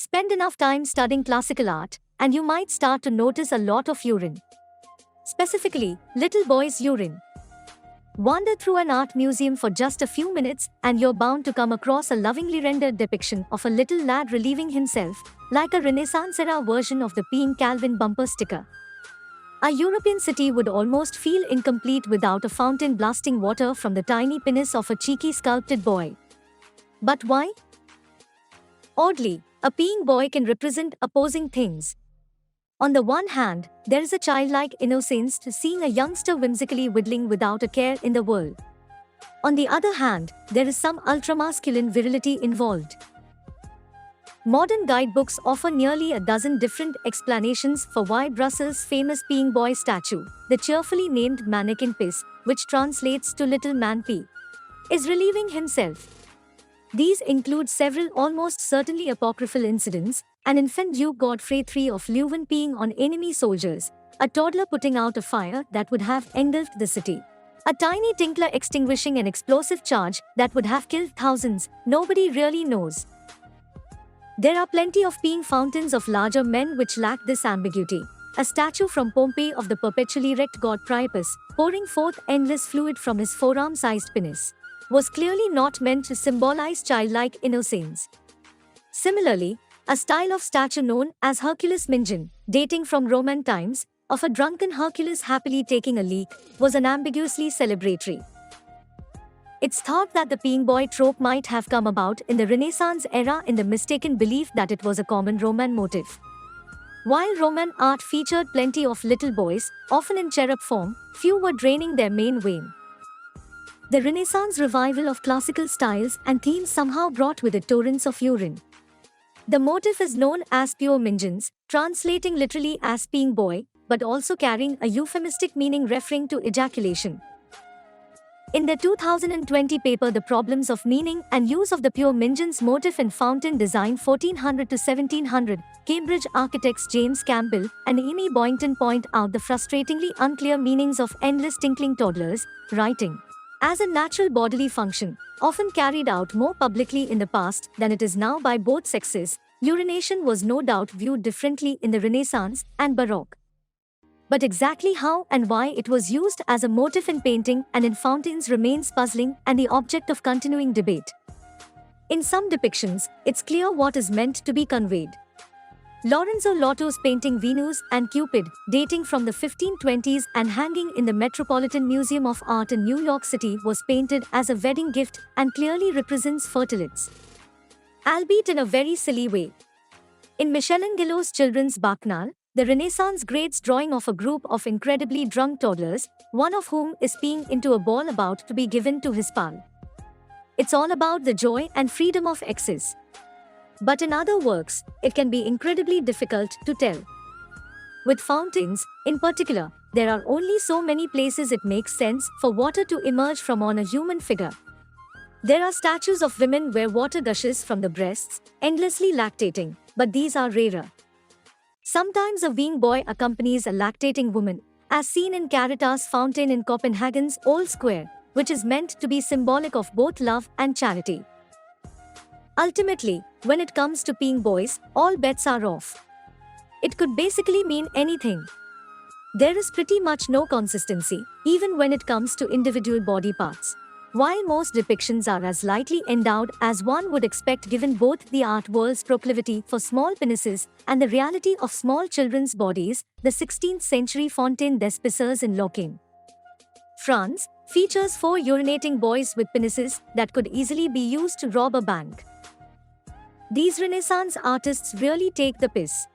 Spend enough time studying classical art, and you might start to notice a lot of urine. Specifically, little boys' urine. Wander through an art museum for just a few minutes, and you're bound to come across a lovingly rendered depiction of a little lad relieving himself, like a Renaissance-era version of the peeing Calvin bumper sticker. A European city would almost feel incomplete without a fountain blasting water from the tiny penis of a cheeky sculpted boy. But why? Oddly, a peeing boy can represent opposing things. On the one hand, there is a childlike innocence to seeing a youngster whimsically whittling without a care in the world. On the other hand, there is some ultramasculine virility involved. Modern guidebooks offer nearly a dozen different explanations for why Brussels' famous peeing boy statue, the cheerfully named mannequin piss, which translates to little man pee, is relieving himself. These include several almost certainly apocryphal incidents: an infant Duke Godfrey III of Leuven peeing on enemy soldiers, a toddler putting out a fire that would have engulfed the city, a tiny tinkler extinguishing an explosive charge that would have killed thousands. Nobody really knows. There are plenty of peeing fountains of larger men which lack this ambiguity. A statue from Pompeii of the perpetually erect god Priapus, pouring forth endless fluid from his forearm-sized penis, was clearly not meant to symbolize childlike innocence. Similarly, a style of statue known as Hercules Mingan, dating from Roman times, of a drunken Hercules happily taking a leak, was unambiguously celebratory. It's thought that the peeing boy trope might have come about in the Renaissance era in the mistaken belief that it was a common Roman motif. While Roman art featured plenty of little boys, often in cherub form, few were draining their main vein. The Renaissance revival of classical styles and themes somehow brought with it torrents of urine. The motif is known as pure mingens, translating literally as peeing boy, but also carrying a euphemistic meaning referring to ejaculation. In the 2020 paper The Problems of Meaning and Use of the Pure Mingens Motif in Fountain Design 1400 to 1700, Cambridge architects James Campbell and Amy Boynton point out the frustratingly unclear meanings of endless tinkling toddlers, writing, "As a natural bodily function, often carried out more publicly in the past than it is now by both sexes, urination was no doubt viewed differently in the Renaissance and Baroque. But exactly how and why it was used as a motif in painting and in fountains remains puzzling and the object of continuing debate. In some depictions, it's clear what is meant to be conveyed. Lorenzo Lotto's painting Venus and Cupid, dating from the 1520s and hanging in the Metropolitan Museum of Art in New York City, was painted as a wedding gift and clearly represents fertilities, albeit in a very silly way. In Michelangelo's children's Bacchanal, the Renaissance great's drawing of a group of incredibly drunk toddlers, one of whom is peeing into a ball about to be given to his pal. It's all about the joy and freedom of excess. But in other works, it can be incredibly difficult to tell. With fountains, in particular, there are only so many places it makes sense for water to emerge from on a human figure. There are statues of women where water gushes from the breasts, endlessly lactating, but these are rarer. Sometimes a weeing boy accompanies a lactating woman, as seen in Caritas Fountain in Copenhagen's Old Square, which is meant to be symbolic of both love and charity. Ultimately, when it comes to peeing boys, all bets are off. It could basically mean anything. There is pretty much no consistency, even when it comes to individual body parts. While most depictions are as lightly endowed as one would expect given both the art world's proclivity for small penises and the reality of small children's bodies, the 16th century Fontaine des Pisseurs in Locquin, France, features 4 urinating boys with penises that could easily be used to rob a bank. These Renaissance artists really take the piss.